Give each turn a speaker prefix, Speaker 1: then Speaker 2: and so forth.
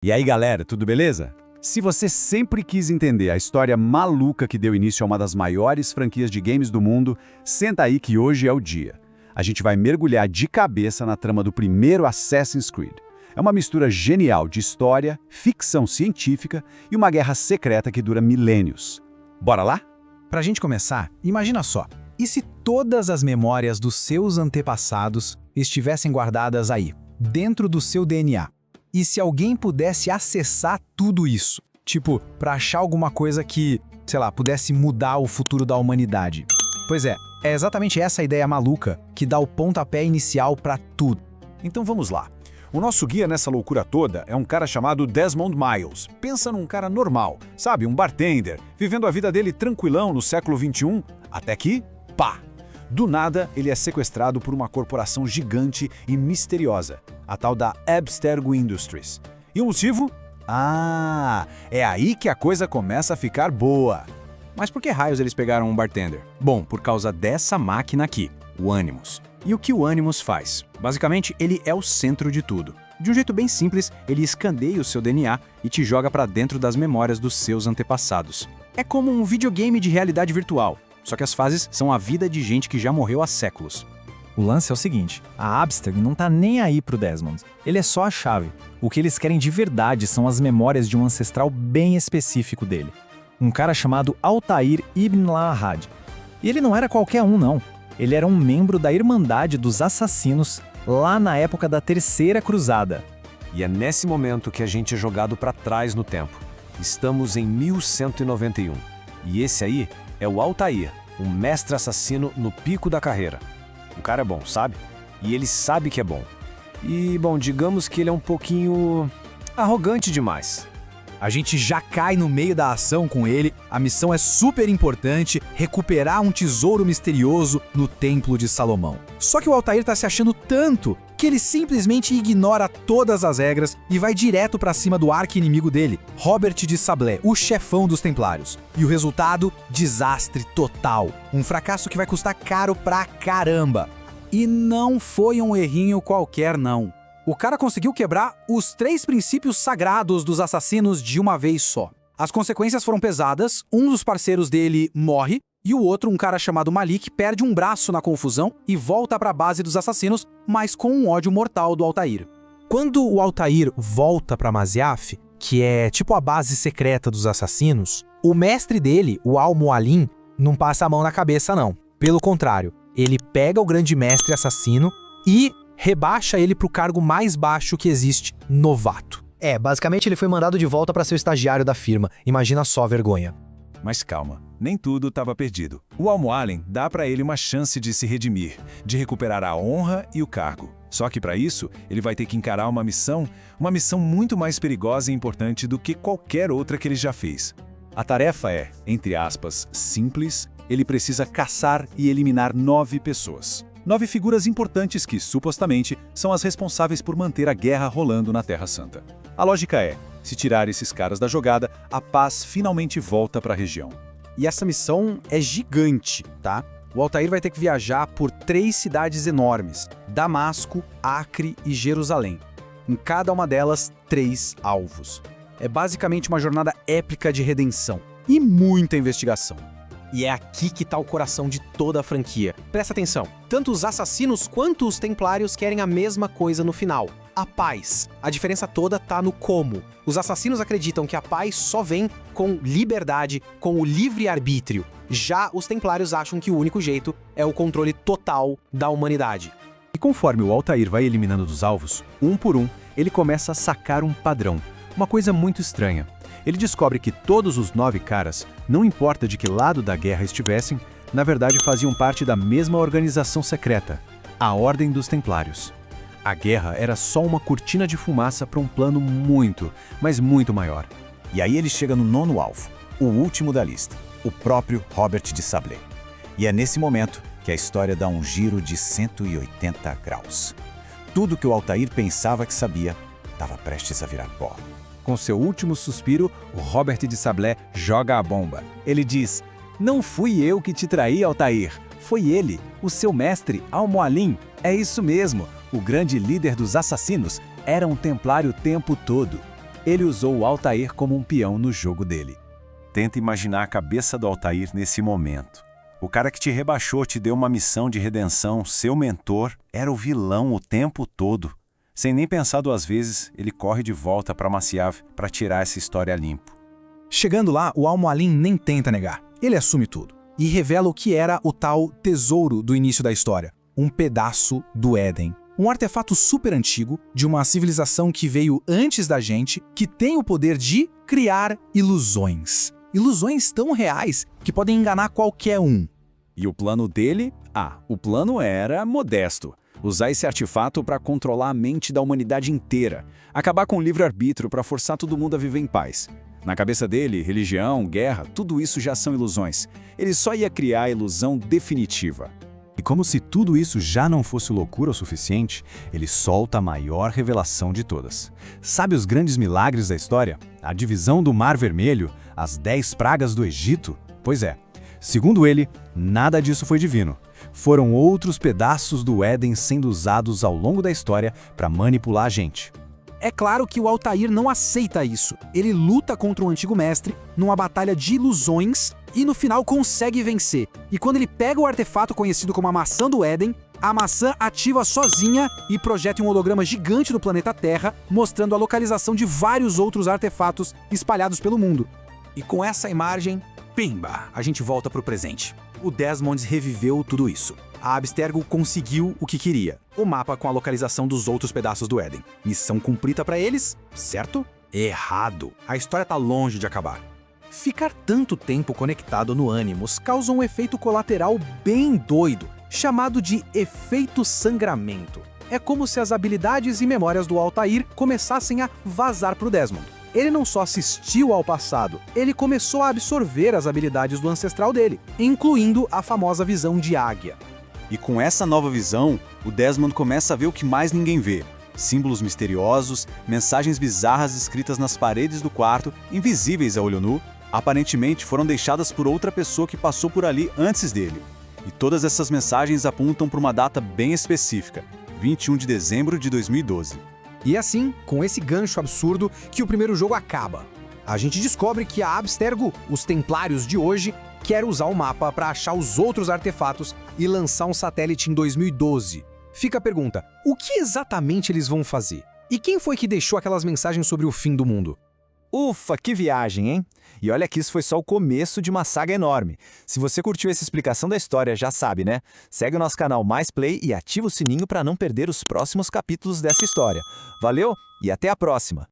Speaker 1: E aí, galera, tudo beleza? Se você sempre quis entender a história maluca que deu início a uma das maiores franquias de games do mundo, senta aí que hoje é o dia. A gente vai mergulhar de cabeça na trama do primeiro Assassin's Creed. É uma mistura genial de história, ficção científica e uma guerra secreta que dura milênios. Bora lá?
Speaker 2: Pra gente começar, imagina só, e se todas as memórias dos seus antepassados estivessem guardadas aí, dentro do seu DNA? E se alguém pudesse acessar tudo isso? Tipo, pra achar alguma coisa que, sei lá, pudesse mudar o futuro da humanidade. Pois é exatamente essa ideia maluca que dá o pontapé inicial pra tudo.
Speaker 1: Então vamos lá. O nosso guia nessa loucura toda é um cara chamado Desmond Miles. Pensa num cara normal, sabe, um bartender, vivendo a vida dele tranquilão no século XXI, até que, pá! Do nada, ele é sequestrado por uma corporação gigante e misteriosa, a tal da Abstergo Industries. E o motivo? Ah, é aí que a coisa começa a ficar boa.
Speaker 3: Mas por que raios eles pegaram um bartender? Bom, por causa dessa máquina aqui, o Animus. E o que o Animus faz? Basicamente, ele é o centro de tudo. De um jeito bem simples, ele escaneia o seu DNA e te joga pra dentro das memórias dos seus antepassados. É como um videogame de realidade virtual. Só que as fases são a vida de gente que já morreu há séculos.
Speaker 4: O lance é o seguinte, a Abstergo não tá nem aí pro Desmond. Ele é só a chave. O que eles querem de verdade são as memórias de um ancestral bem específico dele. Um cara chamado Altair Ibn Lahad. E ele não era qualquer um, não. Ele era um membro da Irmandade dos Assassinos lá na época da Terceira Cruzada.
Speaker 5: E é nesse momento que a gente é jogado pra trás no tempo. Estamos em 1191. E esse aí é o Altair, um mestre assassino no pico da carreira. O cara é bom, sabe? E ele sabe que é bom. E, bom, digamos que ele é um pouquinho arrogante demais.
Speaker 2: A gente já cai no meio da ação com ele, a missão é super importante, recuperar um tesouro misterioso no Templo de Salomão. Só que o Altair tá se achando tanto que ele simplesmente ignora todas as regras e vai direto pra cima do arqui-inimigo dele, Robert de Sablé, o chefão dos Templários. E o resultado? Desastre total. Um fracasso que vai custar caro pra caramba. E não foi um errinho qualquer, não. O cara conseguiu quebrar os 3 princípios sagrados dos assassinos de uma vez só. As consequências foram pesadas, um dos parceiros dele morre, e o outro, um cara chamado Malik, perde um braço na confusão e volta para a base dos assassinos, mas com um ódio mortal do Altair. Quando o Altair volta para Masyaf, que é tipo a base secreta dos assassinos, o mestre dele, o Al-Mualim, não passa a mão na cabeça não. Pelo contrário, ele pega o grande mestre assassino e rebaixa ele pro cargo mais baixo que existe, novato.
Speaker 6: Basicamente ele foi mandado de volta para ser o estagiário da firma. Imagina só a vergonha.
Speaker 1: Mas calma, nem tudo estava perdido. O Al-Mualim dá para ele uma chance de se redimir, de recuperar a honra e o cargo. Só que para isso, ele vai ter que encarar uma missão muito mais perigosa e importante do que qualquer outra que ele já fez. A tarefa é, entre aspas, simples. Ele precisa caçar e eliminar 9 pessoas. 9 figuras importantes que, supostamente, são as responsáveis por manter a guerra rolando na Terra Santa. A lógica é, se tirar esses caras da jogada, a paz finalmente volta para a região.
Speaker 2: E essa missão é gigante, tá? O Altair vai ter que viajar por 3 cidades enormes, Damasco, Acre e Jerusalém. Em cada uma delas, 3 alvos. É basicamente uma jornada épica de redenção e muita investigação. E é aqui que tá o coração de toda a franquia. Presta atenção, tanto os assassinos quanto os templários querem a mesma coisa no final, a paz. A diferença toda tá no como. Os assassinos acreditam que a paz só vem com liberdade, com o livre-arbítrio. Já os templários acham que o único jeito é o controle total da humanidade.
Speaker 3: E conforme o Altair vai eliminando dos alvos, um por um, ele começa a sacar um padrão. Uma coisa muito estranha. Ele descobre que todos os 9 caras, não importa de que lado da guerra estivessem, na verdade faziam parte da mesma organização secreta, a Ordem dos Templários. A guerra era só uma cortina de fumaça para um plano muito, mas muito maior.
Speaker 7: E aí ele chega no 9º alvo, o último da lista, o próprio Robert de Sablé. E é nesse momento que a história dá um giro de 180 graus. Tudo que o Altair pensava que sabia, estava prestes a virar pó.
Speaker 3: Com seu último suspiro, o Robert de Sablé joga a bomba. Ele diz: "Não fui eu que te traí, Altair. Foi ele, o seu mestre, Al-Mualim. É isso mesmo, o grande líder dos assassinos era um templário o tempo todo." Ele usou o Altair como um peão no jogo dele.
Speaker 1: Tenta imaginar a cabeça do Altair nesse momento. O cara que te rebaixou, te deu uma missão de redenção, seu mentor, era o vilão o tempo todo. Sem nem pensar duas vezes, ele corre de volta para Masyaf para tirar essa história limpo.
Speaker 2: Chegando lá, o Al-Mualim nem tenta negar. Ele assume tudo e revela o que era o tal tesouro do início da história. Um pedaço do Éden. Um artefato super antigo de uma civilização que veio antes da gente, que tem o poder de criar ilusões. Ilusões tão reais que podem enganar qualquer um.
Speaker 8: E o plano dele? O plano era modesto. Usar esse artefato para controlar a mente da humanidade inteira. Acabar com o livre-arbítrio para forçar todo mundo a viver em paz. Na cabeça dele, religião, guerra, tudo isso já são ilusões. Ele só ia criar a ilusão definitiva.
Speaker 3: E como se tudo isso já não fosse loucura o suficiente, ele solta a maior revelação de todas. Sabe os grandes milagres da história? A divisão do Mar Vermelho, as 10 pragas do Egito? Pois é, segundo ele, nada disso foi divino. Foram outros pedaços do Éden sendo usados ao longo da história para manipular a gente.
Speaker 2: É claro que o Altair não aceita isso. Ele luta contra o antigo mestre numa batalha de ilusões e no final consegue vencer. E quando ele pega o artefato conhecido como a Maçã do Éden, a maçã ativa sozinha e projeta um holograma gigante do planeta Terra, mostrando a localização de vários outros artefatos espalhados pelo mundo. E com essa imagem, pimba, a gente volta pro presente. O Desmond reviveu tudo isso. A Abstergo conseguiu o que queria, o mapa com a localização dos outros pedaços do Éden. Missão cumprida para eles, certo? Errado. A história tá longe de acabar. Ficar tanto tempo conectado no Animus causa um efeito colateral bem doido, chamado de efeito sangramento. É como se as habilidades e memórias do Altair começassem a vazar pro Desmond. Ele não só assistiu ao passado, ele começou a absorver as habilidades do ancestral dele, incluindo a famosa visão de águia.
Speaker 7: E com essa nova visão, o Desmond começa a ver o que mais ninguém vê. Símbolos misteriosos, mensagens bizarras escritas nas paredes do quarto, invisíveis a olho nu, aparentemente foram deixadas por outra pessoa que passou por ali antes dele. E todas essas mensagens apontam para uma data bem específica, 21 de dezembro de 2012.
Speaker 2: E é assim, com esse gancho absurdo, que o primeiro jogo acaba. A gente descobre que a Abstergo, os Templários de hoje, quer usar o mapa para achar os outros artefatos e lançar um satélite em 2012. Fica a pergunta, o que exatamente eles vão fazer? E quem foi que deixou aquelas mensagens sobre o fim do mundo?
Speaker 4: Ufa, que viagem, hein? E olha que isso foi só o começo de uma saga enorme. Se você curtiu essa explicação da história, já sabe, né? Segue o nosso canal Mais Play e ativa o sininho para não perder os próximos capítulos dessa história. Valeu e até a próxima!